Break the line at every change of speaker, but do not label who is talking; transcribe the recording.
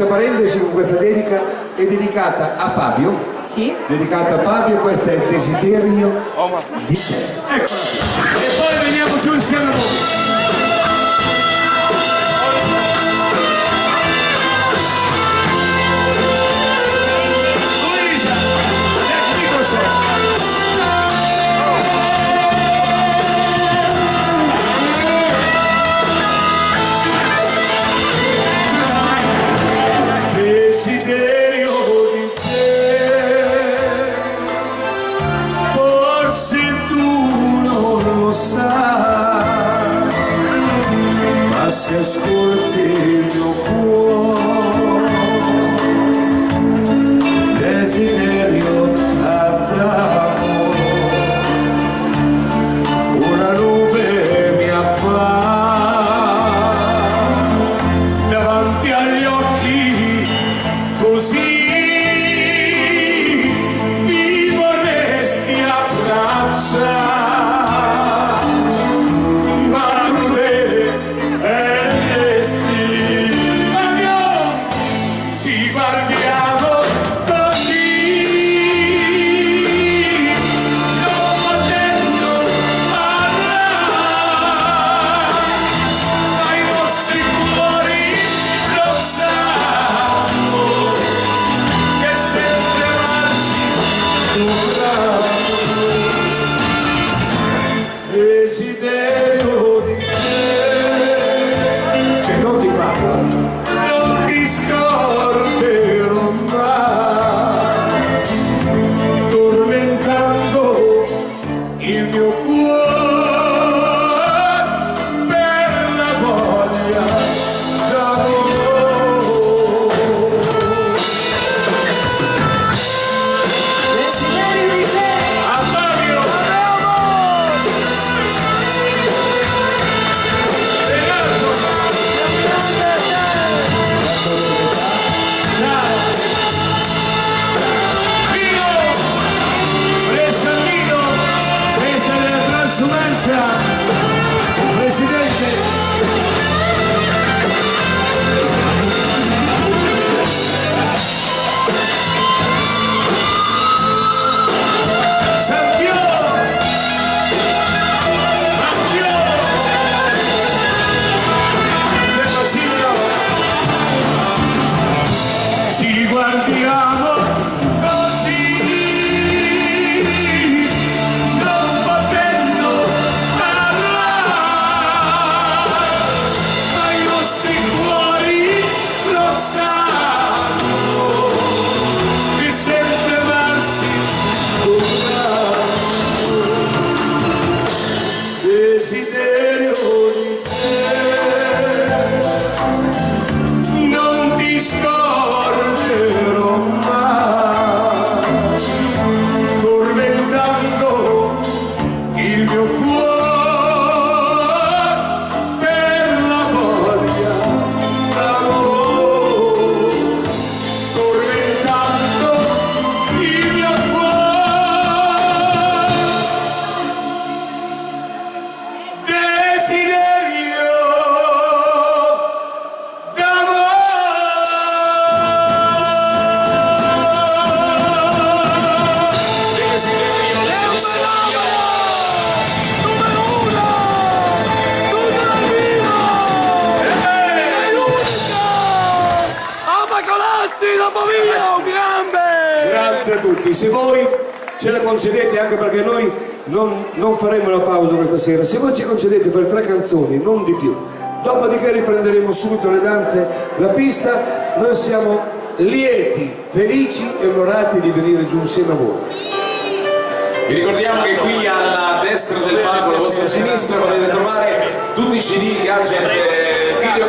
tra parentesi con questa dedica è dedicata a Fabio.
Sì.
Dedicata a Fabio, questo è Desiderio di te. Eccola qui. E poi veniamo giù insieme a voi.
Ma se ascolti il mio cuore, desiderio d'amore, una nube mi appare davanti agli occhi, così mi vorresti abbracciare. Desiderio di te, che non ti parla, non ti scorderò mai, tormentando il mio cuore per la voglia d'amore.
Desiderio di te.
A Fabio! Presidente, Sergio, Matteo, De Basilio, ci guardiamo così, non potendo i cuori lo sanno di sempre amarsi desiderio di te, non ti scorderò mai, tormentando il mio cuore per la voglia. Grazie a tutti, se voi ce la concedete, anche perché noi non faremo la pausa questa sera, se voi ci concedete per 3 canzoni, non di più, dopodiché riprenderemo subito le danze, la pista, noi siamo lieti, felici e onorati di venire giù insieme a voi.
Vi ricordiamo che qui alla destra del palco, alla vostra sinistra, potete trovare tutti i CD, gadget, video